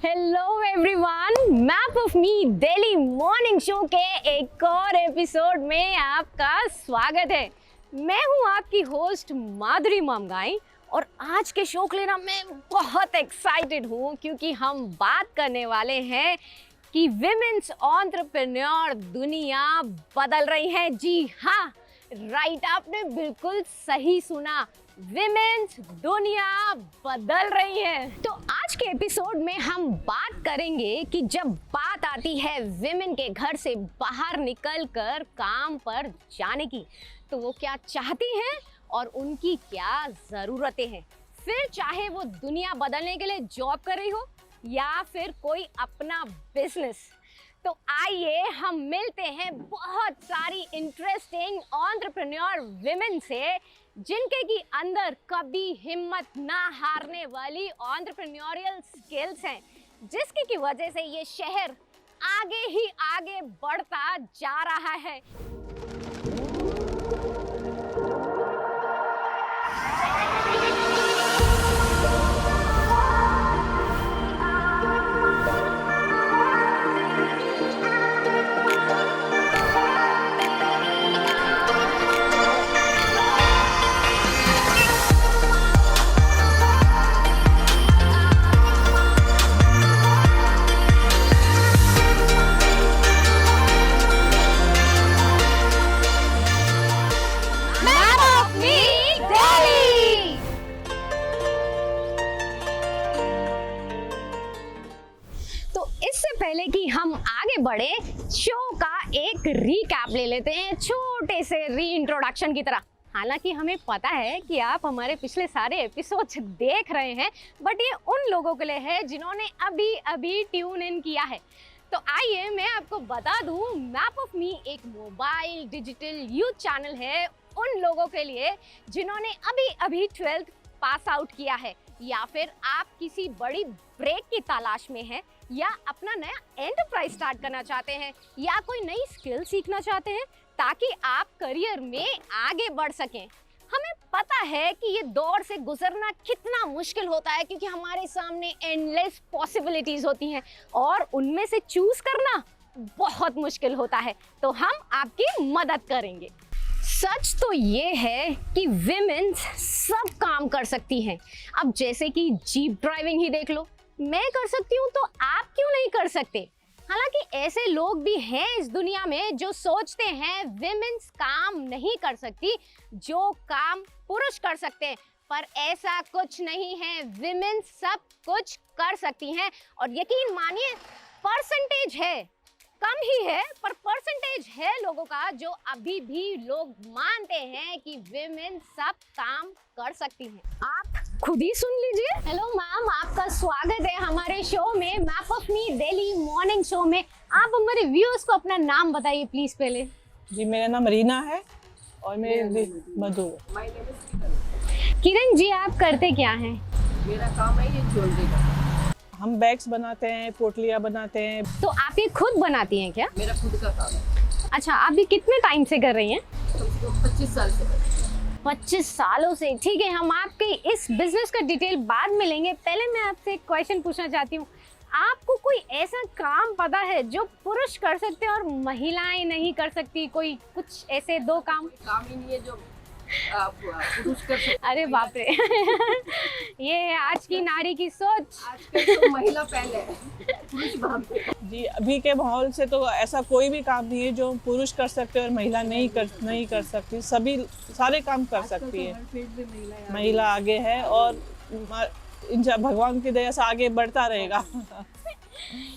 Hello everyone, map of me daily morning show के एक और एपिसोड में आपका स्वागत है। मैं हूं आपकी होस्ट माधुरी मामगाई और आज के शो के लिए ना मैं बहुत एक्साइटेड हूं क्योंकि हम बात करने वाले हैं कि विमेन्स एंटरप्रेन्योर दुनिया बदल रही है। जी हाँ, राइट, आपने बिल्कुल सही सुना, विमेन्स दुनिया बदल रही है। तो आज के एपिसोड में हम बात करेंगे कि जब बात आती है विमेन के घर से बाहर निकलकर काम पर जाने की, तो वो क्या चाहती हैं और उनकी क्या ज़रूरतें हैं। फिर चाहे वो दुनिया बदलने के लिए जॉब कर रही हो या फिर कोई अपना बिजनेस। तो आइए हम मिलते हैं बहुत सारी इंटरेस्टिंग एंटरप्रेन्योर विमेन से जिनके की अंदर कभी हिम्मत ना हारने वाली एंटरप्रेन्योरियल स्किल्स हैं, जिसकी की वजह से ये शहर आगे ही आगे बढ़ता जा रहा है। पहले कि हम आगे बढ़े, शो का एक रीकैप ले लेते हैं, छोटे से रीइंट्रोडक्शन की तरह। हालांकि हमें पता है कि आप हमारे पिछले सारे एपिसोड्स देख रहे हैं, बट ये उन लोगों के लिए है जिन्होंने अभी अभी ट्यून इन किया है। तो आइए मैं आपको बता दूं, मैप ऑफ मी एक मोबाइल डिजिटल यूथ चैनल है उन लोगों के लिए जिन्होंने अभी अभी 12th पास आउट किया है, या फिर आप किसी बड़ी ब्रेक की तलाश में हैं, या अपना नया एंटरप्राइज स्टार्ट करना चाहते हैं, या कोई नई स्किल सीखना चाहते हैं ताकि आप करियर में आगे बढ़ सकें। हमें पता है कि ये दौर से गुजरना कितना मुश्किल होता है क्योंकि हमारे सामने एंडलेस पॉसिबिलिटीज होती हैं और उनमें से चूज करना बहुत मुश्किल होता है। तो हम आपकी मदद करेंगे। सच तो ये है कि विमेन्स सब काम कर सकती हैं। अब जैसे कि जीप ड्राइविंग ही देख लो, मैं कर सकती हूँ तो आप क्यों नहीं कर सकते। हालांकि ऐसे लोग भी हैं इस दुनिया में जो सोचते हैं विमेन्स काम नहीं कर सकती, जो काम पुरुष कर सकते हैं, पर ऐसा कुछ नहीं है। विमेन्स सब कुछ कर सकती हैं और यकीन मानिए परसेंटेज है, कम ही है, पर परसेंटेज है लोगों का जो अभी भी लोग मानते हैं कि विमेन सब काम कर सकती हैं। आप खुद ही सुन लीजिए। हेलो मैम, आपका स्वागत है हमारे शो में, map of me daily morning show में। आप हमारे व्यूअर्स को अपना नाम बताइए प्लीज पहले। जी, मेरा नाम रीना है और मेरे मधु। किरण जी, आप करते क्या हैं? मेरा काम है ये ज्वेलरी का। हम बैग्स बनाते हैं, पोटलियाँ बनाते हैं। तो आप ये खुद बनाती हैं क्या? मेरा खुद का काम है। अच्छा, आप ये कितने टाइम से कर रही हैं? 25 साल से। 25 सालों से। ठीक है, हम आपके इस बिजनेस का डिटेल बाद में लेंगे। पहले मैं आपसे एक क्वेश्चन पूछना चाहती हूँ, आपको कोई ऐसा काम पता है जो पुरुष कर सकते हैं और महिलाएं नहीं कर सकती? कोई कुछ ऐसे दो काम ही नहीं है जो पुरुष कर सकते। अरे बाप रे ये है आज की नारी की सोच। आजकल तो महिला पहले है, पुरुष बाद में। जी, अभी के माहौल से तो ऐसा कोई भी काम नहीं है जो पुरुष कर सकते और महिला नहीं कर सकती। सभी सारे काम कर सकती है। महिला आगे है और भगवान की दया से आगे बढ़ता रहेगा।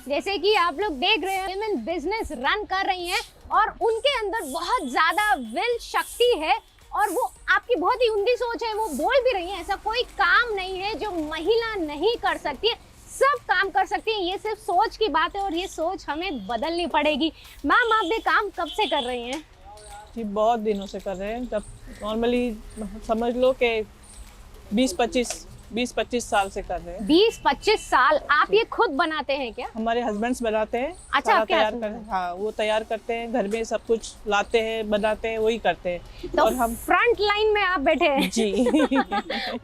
जैसे कि आप लोग देख रहे हैं, विमेन बिजनेस रन कर रही हैं और उनके अंदर बहुत ज्यादा विल शक्ति है और वो आपकी बहुत ही उम्दी सोच है। वो बोल भी रही है ऐसा कोई काम नहीं है जो महिला नहीं कर सकती है, सब काम कर सकती है। ये सिर्फ सोच की बात है और ये सोच हमें बदलनी पड़ेगी। मैम, आप ये काम कब से कर रही हैं? जी, बहुत दिनों से कर रहे हैं। जब नॉर्मली समझ लो कि 20-25 20-25 साल से कर रहे हैं। 20-25 साल आप ये खुद बनाते हैं क्या? हमारे हस्बैंड्स बनाते हैं। अच्छा, सारा आपके तैयार husband कर, हाँ वो तैयार करते हैं, घर में सब कुछ लाते हैं, बनाते हैं, वही करते हैं। तो और हम फ्रंट लाइन में आप बैठे हैं। जी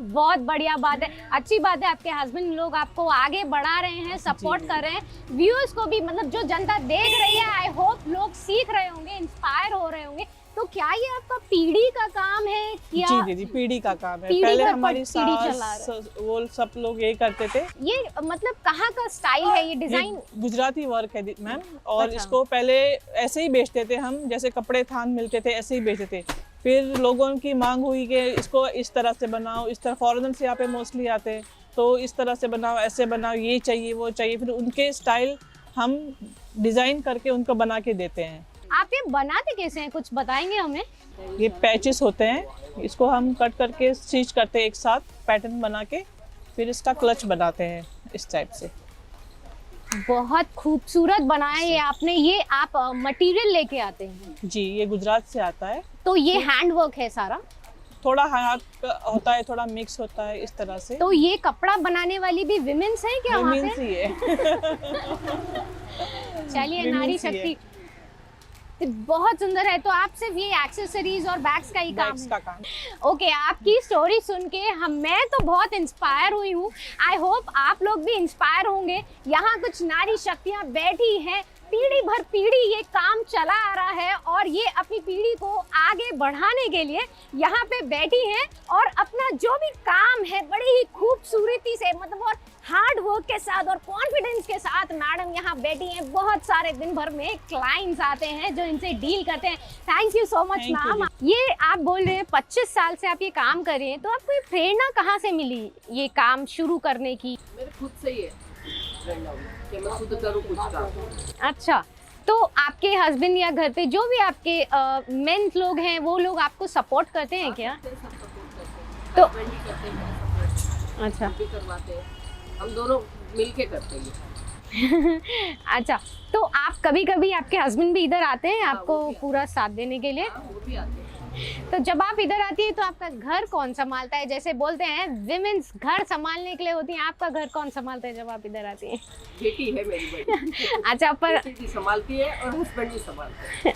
बहुत बढ़िया बात है, अच्छी बात है। आपके हस्बैंड लोग आपको आगे बढ़ा रहे हैं, सपोर्ट जी। कर रहे हैं। व्यूअर्स को भी, मतलब जो जनता देख रही है, आई होप लोग सीख रहे होंगे, इंस्पायर हो रहे होंगे। तो क्या ये आपका पीढ़ी का काम है क्या? जी दीदी, पीढ़ी का काम है। पीढ़ी पहले भर हमारी पीढ़ी चला सास वो सब लोग यही करते थे। ये मतलब कहाँ का स्टाइल है ये डिजाइन? ये गुजराती वर्क है मैम, और अच्छा। इसको पहले ऐसे ही बेचते थे हम, जैसे कपड़े थान मिलते थे ऐसे ही बेचते थे। फिर लोगों की मांग हुई कि इसको इस तरह से बनाओ, इस तरह फॉरेनर्स यहाँ पे मोस्टली आते हैं, तो इस तरह से बनाओ, ऐसे बनाओ, ये चाहिए वो चाहिए। फिर उनके स्टाइल हम डिज़ाइन करके उनको बना के देते हैं। आप ये बनाते कैसे हैं, कुछ बताएंगे हमें? ये पैचेस होते हैं, इसको हम कट करके स्टिच करते हैं एक साथ पैटर्न बना के, फिर इसका क्लच बनाते हैं इस टाइप से। बहुत खूबसूरत बनाया ये आपने। ये आप मटेरियल लेके आते हैं? जी, ये गुजरात से आता है। तो ये हैंडवर्क है सारा? थोड़ा हाथ का होता है, थोड़ा मिक्स होता है इस तरह से। तो ये कपड़ा बनाने वाली भी विमेंस है क्या वहाँ Women's पे? ही है। चलिए, नारी Women's ही है। शक्ति तो बहुत सुंदर है। तो आप सिर्फ ये एक्सेसरीज और बैग्स का ही काम बैग्स है? का काम। ओके, आपकी स्टोरी सुन के मैं तो बहुत इंस्पायर हुई हूँ। आई होप आप लोग भी इंस्पायर होंगे। यहाँ कुछ नारी शक्तियाँ बैठी हैं, पीढ़ी भर पीढ़ी ये काम चला आ रहा है, और ये अपनी पीढ़ी को आगे बढ़ाने के लिए यहाँ पे बैठी हैं, और अपना जो भी काम है बड़ी ही खूबसूरती से, मतलब और हार्ड वर्क के साथ और कॉन्फिडेंस के साथ मैडम यहाँ बैठी हैं। बहुत सारे दिन भर में क्लाइंट्स आते हैं जो इनसे डील करते हैं। Thank you so much Thank you, ma'am. ये आप बोल रहे हैं 25 साल से आप ये काम कर रहे हैं, तो आपको ये प्रेरणा कहाँ से मिली ये काम शुरू करने की? मेरे खुद से ही है प्रेरणा कि मैं खुद करूँ कुछ काम। अच्छा, तो आपके हस्बैंड या घर पे जो भी आपके मेंस लोग हैं, वो लोग आपको सपोर्ट करते हैं क्या? तो तो- करते हैं, अच्छा भी करवाते हैं, हम दोनों मिलके करते हैं। अच्छा, तो आप कभी कभी आपके हस्बैंड भी इधर आते हैं आपको वो भी पूरा साथ देने के लिए? हाँ, वो भी आते हैं। तो जब आप इधर आती है तो आपका घर कौन संभालता है? जैसे बोलते हैं विमेंस घर संभालने के लिए होती हैं, आपका घर कौन संभालता है जब आप इधर आती हैं? बेटी है मेरी बड़ी, अच्छा, पर बेटी भी संभालती है और हस्बैंड भी संभालते हैं।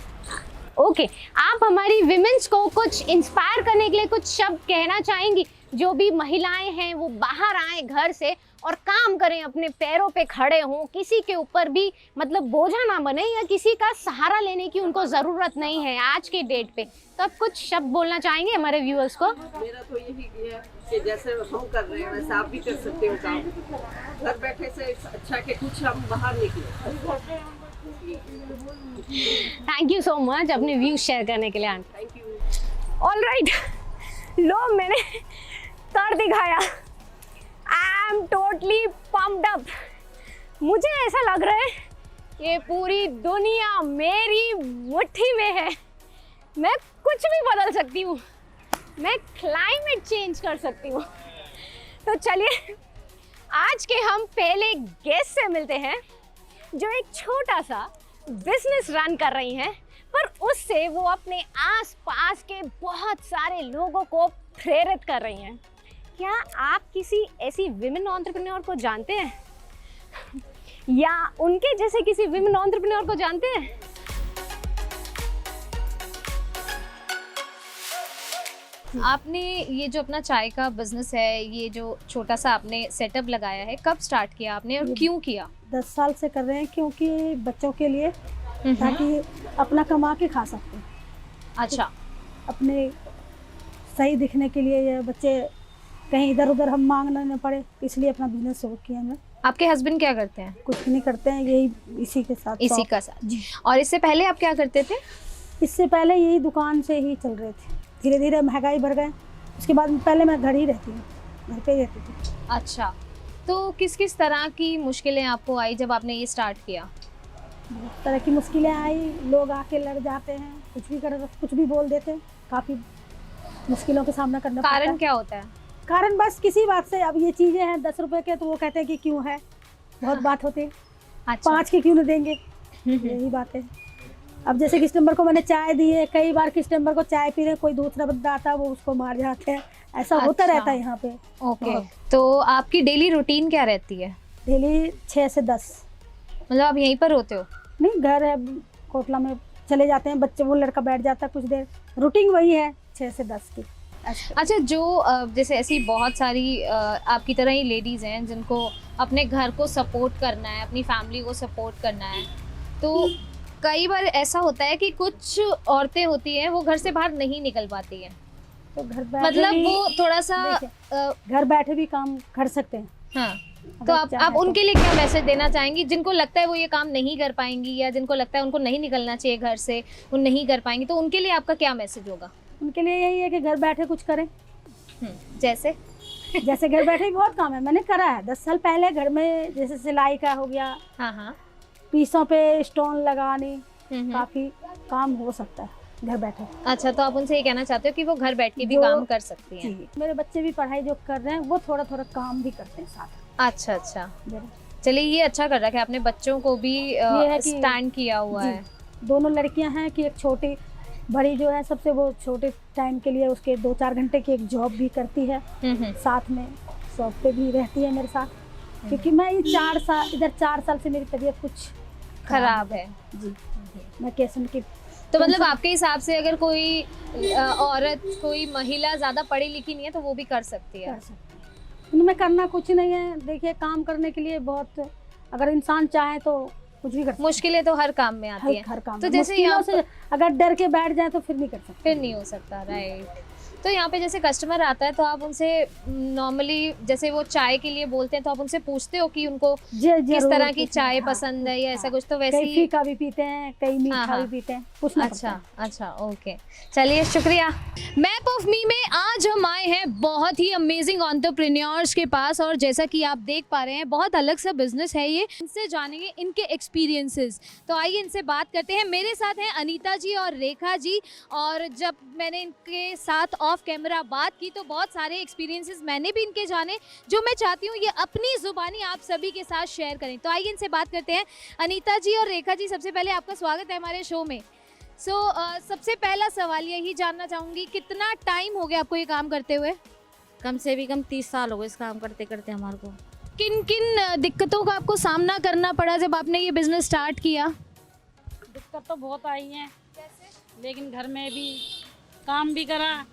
ओके, आप हमारी विमेंस को कुछ इंस्पायर करने के लिए कुछ शब्द कहना चाहेंगी? जो भी महिलाएं हैं वो बाहर आए घर से और काम करें, अपने पैरों पे खड़े हों, किसी के ऊपर भी मतलब बोझा ना बने, या किसी का सहारा लेने की उनको ज़रूरत नहीं है आज के डेट पे। तो आप कुछ शब्द बोलना चाहेंगे हमारे व्यूअर्स को? मेरा तो यही है कि जैसे हम कर रहे हैं वैसे आप भी कर सकते हो काम। घर बैठे से अच्छा कि कुछ हम बाहर निकले। थैंक यू सो मच अपने व्यूज शेयर करने के लिए aunty. Thank you. All right, लो मैंने कर दिखाया। I am totally pumped up. मुझे ऐसा लग रहा है ये पूरी दुनिया मेरी मुट्ठी में है। मैं कुछ भी बदल सकती हूँ, मैं क्लाइमेट चेंज कर सकती हूँ। तो चलिए आज के हम पहले गेस्ट से मिलते हैं जो एक छोटा सा बिजनेस रन कर रही हैं, पर उससे वो अपने आसपास के बहुत सारे लोगों को प्रेरित कर रही हैं। क्या आप किसी ऐसी विमेन एंटरप्रेन्योर को जानते हैं, या उनके जैसे किसी विमेन एंटरप्रेन्योर को जानते हैं? आपने ये जो अपना चाय का बिजनेस है, ये जो छोटा सा आपने सेटअप लगाया है, कब स्टार्ट किया आपने और क्यों किया? 10 साल से कर रहे हैं, क्योंकि बच्चों के लिए, ताकि अपना कमा के खा सकते हैं। अच्छा, अपने सही दिखने के लिए, ये बच्चे कहीं इधर उधर हम मांगना न पड़े, इसलिए अपना बिजनेस शुरू किया हमने। आपके हस्बैंड क्या करते हैं? कुछ नहीं करते हैं, यही इसी के साथ इसी शौक। का साथ। और इससे पहले आप क्या करते थे? इससे पहले यही दुकान से ही चल रहे थे। धीरे धीरे महंगाई बढ़ गए, उसके बाद पहले मैं घर ही रहती हूँ, घर पे ही रहती थी। अच्छा, तो किस किस तरह की मुश्किलें आपको आई जब आपने ये स्टार्ट किया? बहुत तरह की मुश्किलें आई, लोग आके लड़ जाते हैं, कुछ भी बोल देते हैं, काफ़ी मुश्किलों का सामना करना पड़ता है। कारण क्या होता है? कारण बस किसी बात से, अब ये चीज़ें हैं 10 रुपए के, तो वो कहते हैं कि क्यों है, बहुत बात होती है। अच्छा। 5 के क्यों नहीं देंगे, यही बात है। अब जैसे कस्टमर को मैंने चाय दी है, कई बार कस्टमर को चाय पी रहे, कोई दूसरा बंदा आता है वो उसको मार जाते हैं, ऐसा होता अच्छा। रहता है यहाँ पे। ओके, तो आपकी डेली रूटीन क्या रहती है? डेली 6 से 10। मतलब आप यहीं पर होते हो? नहीं, घर है कोटला में, चले जाते हैं बच्चे, वो लड़का बैठ जाता है कुछ देर। रूटीन वही है 6 से 10 की। अच्छा, जो जैसे ऐसी बहुत सारी आपकी तरह ही लेडीज़ हैं जिनको अपने घर को सपोर्ट करना है, अपनी फैमिली को सपोर्ट करना है, तो कई बार ऐसा होता है कि कुछ औरतें होती हैं वो घर से बाहर नहीं निकल पाती हैं, तो घर बैठे मतलब भी- वो थोड़ा सा देखिए, घर बैठे भी काम कर सकते हैं। हाँ, अगर तो आप चाहे उनके लिए क्या मैसेज देना चाहेंगी जिनको लगता है वो ये काम नहीं कर पाएंगी, या जिनको लगता है उनको नहीं निकलना चाहिए घर से, वो नहीं कर पाएंगी, तो उनके लिए आपका क्या मैसेज होगा? उनके लिए यही है कि घर बैठे कुछ करें। जैसे जैसे घर बैठे भी बहुत काम है, मैंने करा है 10 साल पहले घर में, जैसे सिलाई का हो गया, हाँ हाँ, पीसों पे स्टोन लगाने, हम्म। काफ़ी काम हो सकता है घर बैठे। अच्छा, तो आप उनसे ये कहना चाहते हो कि वो घर बैठ के भी जो- काम कर सकती हैं? जी, मेरे बच्चे भी पढ़ाई जो कर रहे हैं वो थोड़ा थोड़ा काम भी करते हैं साथ। अच्छा अच्छा, जरा। चलिए ये अच्छा कर रखा है आपने, बच्चों को भी ये है कि- स्टैंड किया हुआ जी, है। दोनों लड़कियां हैं कि एक छोटी, बड़ी जो है सबसे, वो छोटे टाइम के लिए उसके 2-4 घंटे की एक जॉब भी करती है, साथ में शॉप पे भी रहती है मेरे साथ। क्योंकि मैं ये 4 साल इधर 4 साल से मेरी तबीयत कुछ खराब है। जी, मैं कैसे की तो मतलब आपके हिसाब से अगर कोई औरत, कोई महिला ज्यादा पढ़ी लिखी नहीं है तो वो भी कर सकती है? कर सकती हूँ। इनमें करना कुछ नहीं है। देखिए, काम करने के लिए बहुत, अगर इंसान चाहे तो कुछ भी कर सकता मुश्किलें तो हर काम में आती है। है, हर काम तो में। जैसे मुश्किलों यहाँ से अगर डर के बैठ जाए तो फिर नहीं कर सकते। फिर नहीं हो सकता, राइट। तो यहाँ पे जैसे कस्टमर आता है तो आप उनसे नॉर्मली जैसे वो चाय के लिए बोलते हैं तो आप उनसे पूछते हो कि उनको किस तरह की चाय पसंद है या ऐसा कुछ, तो वैसे कई ही? फीका भी पीते हैं, कई मीठा हाँ। भी पीते हैं, पूछना पड़ता अच्छा है। अच्छा, ओके, चलिए शुक्रिया। मैप ऑफ मी में आज हम आए हैं बहुत ही अमेजिंग एंटरप्रेन्योर्स के पास, और जैसा कि आप देख पा रहे हैं बहुत अलग सा बिजनेस है ये। इनसे जानेंगे इनके एक्सपीरियंसेस, तो आइए इनसे बात करते हैं। मेरे साथ हैं अनीता जी और रेखा जी, और जब मैंने इनके साथ ऑफ कैमरा बात की तो बहुत सारे एक्सपीरियंसेस मैंने भी इनके जाने, जो मैं चाहती हूँ ये अपनी ज़ुबानी आप सभी के साथ शेयर करें। तो आइए इनसे बात करते हैं। अनीता जी और रेखा जी, सबसे पहले आपका स्वागत है हमारे शो में। सबसे पहला सवाल यही जानना चाहूँगी, कितना टाइम हो गया आपको ये काम करते हुए? कम से भी कम 30 साल हो गए इस काम करते करते हमारे को। किन किन दिक्कतों का आपको सामना करना पड़ा जब आपने ये बिजनेस स्टार्ट किया? दिक्कत तो बहुत आई है, लेकिन घर में भी काम भी करा,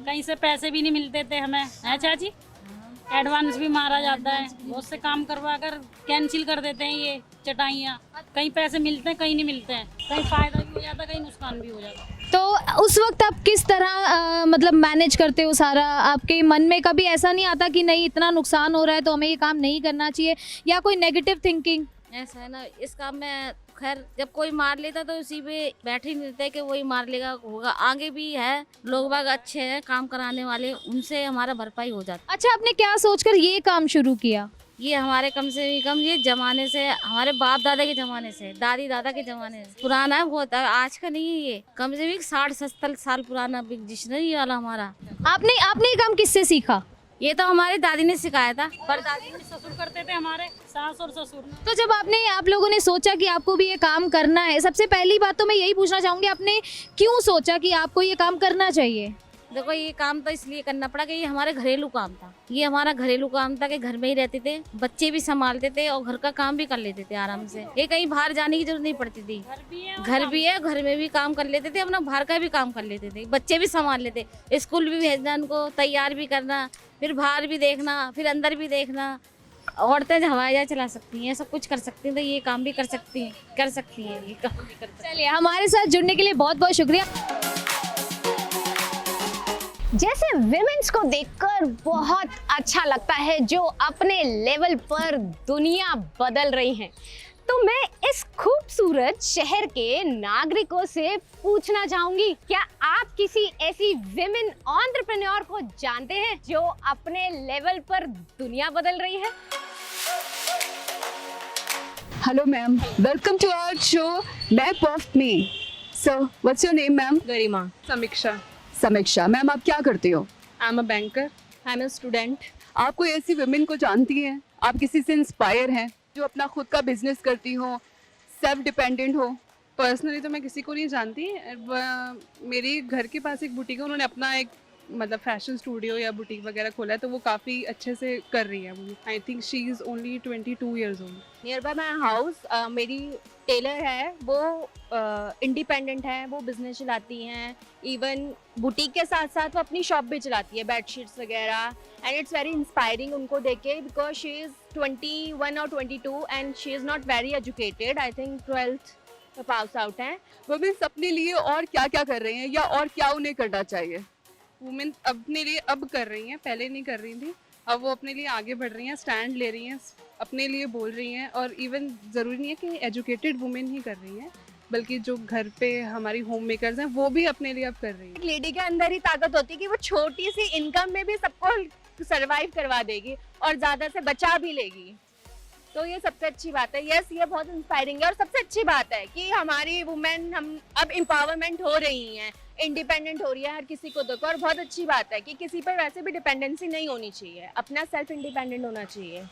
कहीं से पैसे भी नहीं मिलते थे हमें, है चाची? एडवांस भी मारा जाता है, बहुत से काम करवा कर कैंसिल कर देते हैं ये चटाइयाँ। कहीं पैसे मिलते हैं, कहीं नहीं मिलते हैं, कहीं फ़ायदा भी हो जाता है, कहीं नुकसान भी हो जाता है। तो उस वक्त आप किस तरह मतलब मैनेज करते हो सारा? आपके मन में कभी ऐसा नहीं आता कि नहीं इतना नुकसान हो रहा है तो हमें ये काम नहीं करना चाहिए, या कोई नेगेटिव थिंकिंग? ऐसा है ना, इस काम में खैर जब कोई मार लेता तो उसी पे बैठे ही मिलते हैं कि वही मार लेगा, होगा। आगे भी है, लोग बाग अच्छे हैं काम कराने वाले, उनसे हमारा भरपाई हो जाता अच्छा, आपने क्या सोचकर ये काम शुरू किया? है। ये हमारे कम से भी कम ये जमाने से, हमारे बाप दादा के जमाने से, दादी दादा के जमाने से पुराना है बहुत, आज का नहीं है ये। कम से भी 60-70 साल पुराना डिक्शनरी वाला हमारा। आपने ये काम किससे सीखा? ये तो हमारी दादी ने सिखाया था, पर दादी और ससुर करते थे हमारे, सास और ससुर। तो जब आप लोगों ने सोचा कि आपको भी ये काम करना है, सबसे पहली बात तो मैं यही पूछना चाहूँगी, आपने क्यों सोचा कि आपको ये काम करना चाहिए? देखो, ये काम तो इसलिए करना पड़ा कि ये हमारे घरेलू काम था। ये हमारा घरेलू काम था कि घर में ही रहते थे, बच्चे भी संभालते थे और घर का काम भी कर लेते थे आराम से। ये कहीं बाहर जाने की जरूरत नहीं पड़ती थी। घर भी है, घर में भी काम कर लेते थे, अपना बाहर का भी काम कर लेते थे, बच्चे भी संभाल लेते, स्कूल भी भेजना उनको, तैयार भी करना, फिर बाहर भी देखना, फिर अंदर भी देखना। औरतें जो हवाई जहाज चला सकती हैं, सब कुछ कर सकती हैं, तो ये काम भी कर सकती हैं ये काम भी कर सकती हैं। चलिए, हमारे साथ जुड़ने के लिए बहुत बहुत शुक्रिया। जैसे विमेंस को देखकर बहुत अच्छा लगता है जो अपने लेवल पर दुनिया बदल रही हैं, तो मैं इस खूबसूरत शहर के नागरिकों से पूछना चाहूंगी, क्या आप किसी ऐसी विमेन एंटरप्रेन्योर को जानते हैं जो अपने लेवल पर दुनिया बदल रही है? Hello ma'am, welcome to our show Map of Me. So, what's your name ma'am? गरिमा समीक्षा समीक्षा। मैम आप क्या करते हो? I am a banker I am a student आप कोई ऐसी वुमेन को जानती हैं, आप किसी से इंस्पायर हैं जो अपना खुद का बिजनेस करती हो, सेल्फ डिपेंडेंट हो? पर्सनली तो मैं किसी को नहीं जानती मेरी घर के पास एक बुटीक है, उन्होंने अपना एक मतलब फैशन स्टूडियो या बुटीक वगैरह खोला है, तो वो काफ़ी अच्छे से कर रही है। I think she is only 22 years old. Near by my house मेरी टेलर है, वो इंडिपेंडेंट है, वो बिजनेस चलाती हैं। इवन बुटीक के साथ साथ वो अपनी शॉप भी चलाती है, बेडशीट्स वगैरह। एंड इट्स वेरी इंस्पायरिंग उनको देख के, बिकॉज शी इज़ 21 और 22 and she is not very educated. I think 12th pass out हैं। वुमेन्स अपने लिए और क्या क्या कर रही हैं या और क्या उन्हें करना चाहिए? वुमेन अपने लिए अब कर रही हैं, पहले नहीं कर रही थी। अब वो अपने लिए आगे बढ़ रही हैं, स्टैंड ले रही हैं, अपने लिए बोल रही हैं। और इवन ज़रूरी नहीं है कि एजुकेटेड वुमेन ही कर रही हैं, बल्कि जो घर पे हमारी होम मेकर्स हैं वो भी अपने लिए अब कर रही हैं। एक लेडी के अंदर ही ताकत होती है कि वो छोटी सी इनकम में भी सबको सरवाइव करवा देगी और ज़्यादा से बचा भी लेगी। तो ये सबसे अच्छी बात है। यस, ये बहुत इंस्पायरिंग है। और सबसे अच्छी बात है कि हमारी वुमेन हम अब एम्पावरमेंट हो रही हैं, इंडिपेंडेंट हो रही है हर किसी को देखो। और बहुत अच्छी बात है कि किसी पर वैसे भी डिपेंडेंसी नहीं होनी चाहिए, अपना सेल्फ इंडिपेंडेंट होना चाहिए।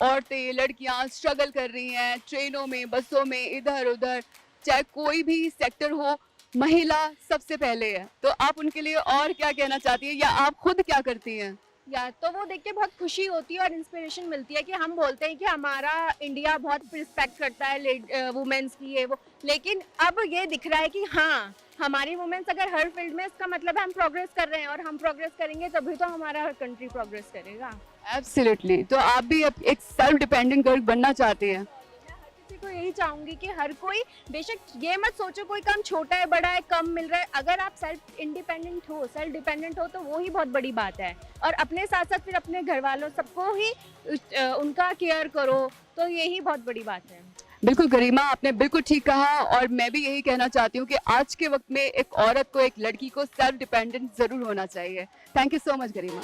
औरतें, लड़कियां स्ट्रगल कर रही हैं ट्रेनों में, बसों में, इधर उधर, चाहे कोई भी सेक्टर हो, महिला सबसे पहले है। तो आप उनके लिए और क्या कहना चाहती हैं या आप खुद क्या करती हैं? या तो वो देख के बहुत खुशी होती है और इंस्पिरेशन मिलती है कि हम बोलते हैं कि हमारा इंडिया बहुत रिस्पेक्ट करता है वुमेन्स की, ये वो। लेकिन अब ये दिख रहा है कि हाँ, हमारी वुमेन्स अगर हर फील्ड में, इसका मतलब है हम प्रोग्रेस कर रहे हैं। और हम प्रोग्रेस करेंगे तभी तो हमारा कंट्री प्रोग्रेस करेगा। एब्सोल्युटली। तो आप भी अब एक सेल्फ डिपेंडेंट गर्ल बनना चाहती हैं? किसी को यही चाहूंगी कि हर कोई, बेशक ये मत सोचो कोई काम छोटा है, बड़ा है, कम मिल रहा है। अगर आप सेल्फ इंडिपेंडेंट हो, सेल्फ डिपेंडेंट हो, तो वो ही बहुत बड़ी बात है। और अपने साथ साथ फिर अपने घर वालों सबको ही उनका केयर करो, तो यही बहुत बड़ी बात है। बिल्कुल गरिमा, आपने बिल्कुल ठीक कहा। और मैं भी यही कहना चाहती हूँ कि आज के वक्त में एक औरत को, एक लड़की को सेल्फ डिपेंडेंट जरूर होना चाहिए। थैंक यू सो मच गरिमा।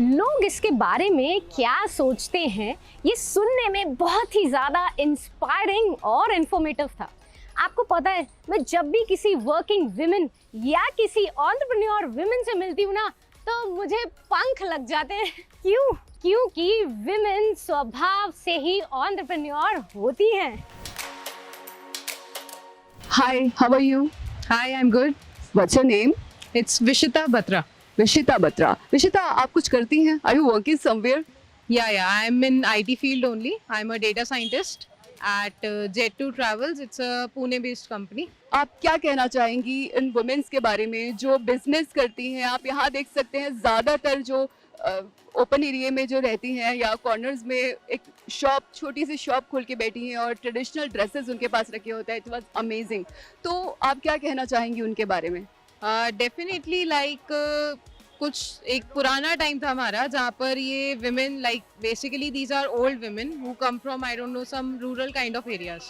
लोग इसके बारे में क्या सोचते हैं, ये सुनने में बहुत ही ज़्यादा इंस्पायरिंग और इन्फॉर्मेटिव था। आपको पता है, मैं जब भी किसी वर्किंग विमेन या किसी एंटरप्रेन्योर विमेन से मिलती हूँ ना, तो मुझे पंख लग जाते हैं। क्यों? क्योंकि विमेन स्वभाव से ही एंटरप्रेन्योर होती हैं। Hi, how are you? Hi, I'm good. What's your name? It's Vishita Batra. विशिता Batra. विशिता, आप कुछ करती हैं? Are you working somewhere? Yeah, I'm in IT field only. I'm a data scientist at Jet2 Travels. It's a Pune-based company. आप क्या कहना चाहेंगी in women's के बारे में जो बिजनेस करती हैं? आप यहाँ देख सकते हैं ज़्यादातर जो ओपन एरिया में जो रहती हैं या कॉर्नर्स में एक शॉप, छोटी सी शॉप खोल के बैठी हैं और ट्रेडिशनल ड्रेसेस उनके पास रखे होते हैं। It was amazing. तो आप क्या कहना चाहेंगी उनके बारे में? डेफिनेटली कुछ एक पुराना टाइम था हमारा जहाँ पर ये women, like basically these are old women who come from I don't know some rural kind of areas,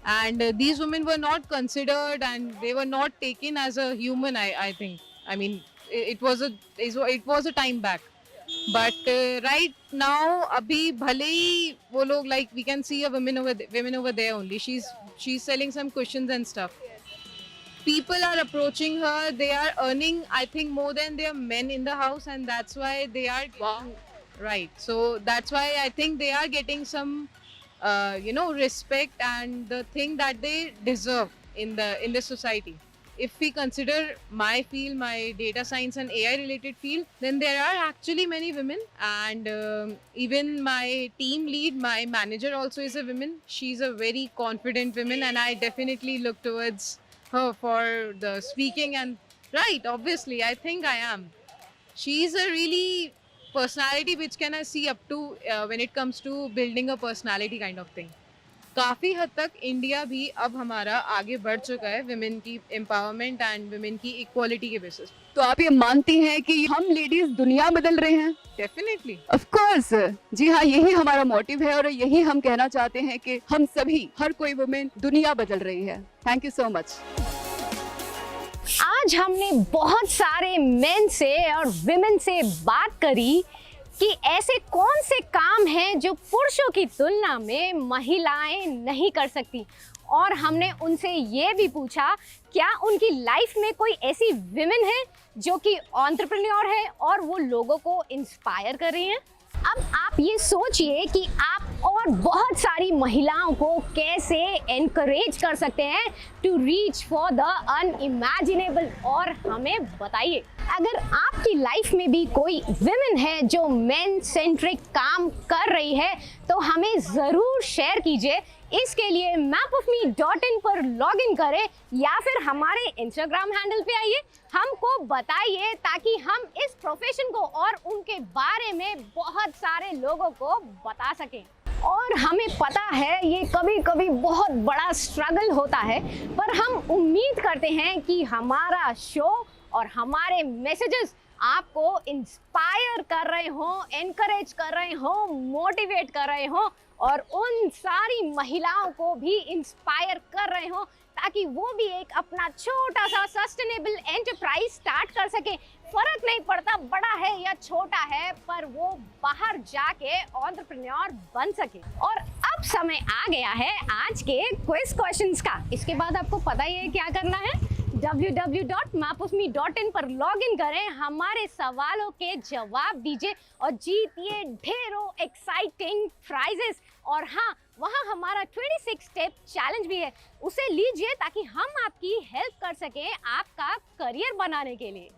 and these women were not considered and they were not taken as a human. I think, I mean, it was a time back, but right now अभी भले ही वो लोग, like we can see a women over there only, she's selling some cushions and stuff. People are approaching her, they are earning, I think, more than their men in the house, and that's why they are right. So that's why I think they are getting some respect and the thing that they deserve in the society. If we consider my field, my data science and AI related field, then there are actually many women, and even my team lead, my manager also is a woman. She's a very confident woman, and I definitely look towards her for the speaking. And right, obviously I think I am. She's a really personality which can I see up to when it comes to building a personality kind of thing. काफ़ी हद तक India भी अब हमारा आगे बढ़ चुका है विमेन की एम्पावरमेंट एंड विमेन की इक्वालिटी के बेसिस। तो आप ये मानती हैं कि हम लेडीज दुनिया बदल रहे हैं? Definitely, of course. जी हाँ, यही हमारा मोटिव है और यही हम कहना चाहते हैं कि हम सभी, हर कोई वुमेन दुनिया बदल रही है। Thank you so much. आज हमने बहुत सारे मेन से और विमेन से बात करी कि ऐसे कौन से काम हैं जो पुरुषों की तुलना में महिलाएं नहीं कर सकती, और हमने उनसे ये भी पूछा क्या उनकी लाइफ में कोई ऐसी विमेन है जो कि एंटरप्रेन्योर है और वो लोगों को इंस्पायर कर रही हैं। अब आप ये सोचिए कि आप और बहुत सारी महिलाओं को कैसे एनकरेज कर सकते हैं to reach for the unimaginable. और हमें बताइए, अगर आपकी लाइफ में भी कोई विमेन है जो मेन सेंट्रिक काम कर रही है तो हमें ज़रूर शेयर कीजिए। इसके लिए mapofme.in पर लॉगिन करें या फिर हमारे इंस्टाग्राम हैंडल पे आइए, हमको बताइए ताकि हम इस प्रोफेशन को और उनके बारे में बहुत सारे लोगों को बता सकें। और हमें पता है ये कभी कभी बहुत बड़ा स्ट्रगल होता है, पर हम उम्मीद करते हैं कि हमारा शो और हमारे मैसेजेस आपको इंस्पायर कर रहे हों, एनकरेज कर रहे हों, मोटिवेट कर रहे हों और उन सारी महिलाओं को भी इंस्पायर कर रहे हों ताकि वो भी एक अपना छोटा सा सस्टेनेबल एंटरप्राइज स्टार्ट कर सके। फर्क नहीं पड़ता बड़ा है या छोटा है, पर वो बाहर जाके एंटरप्रेन्योर बन सके। और अब समय आ गया है आज के क्विज क्वेश्चंस का। इसके बाद आपको पता ही है क्या करना है, www.mapofme.in पर लॉगिन करें, हमारे सवालों के जवाब दीजिए और जीतिए ढेरों एक्साइटिंग प्राइजेस। और हाँ, वहाँ हमारा 26 स्टेप चैलेंज भी है, उसे लीजिए ताकि हम आपकी हेल्प कर सकें आपका करियर बनाने के लिए।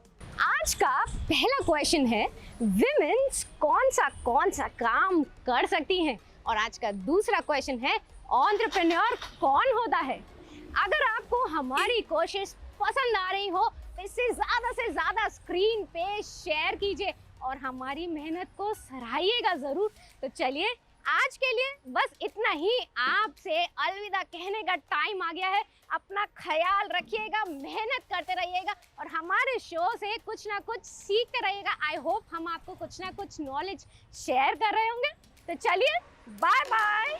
आज का पहला क्वेश्चन है, विमेन्स कौन सा काम कर सकती हैं? और आज का दूसरा क्वेश्चन है, एंटरप्रेन्योर कौन होता है? अगर आपको हमारी कोशिश पसंद आ रही हो तो इसे ज़्यादा से ज़्यादा स्क्रीन पे शेयर कीजिए और हमारी मेहनत को सराहिएगा ज़रूर। तो चलिए, आज के लिए बस इतना ही। आपसे अलविदा कहने का टाइम आ गया है। अपना ख्याल रखिएगा, मेहनत करते रहिएगा और हमारे शो से कुछ ना कुछ सीखते रहिएगा। आई होप हम आपको कुछ ना कुछ नॉलेज शेयर कर रहे होंगे। तो चलिए, बाय बाय।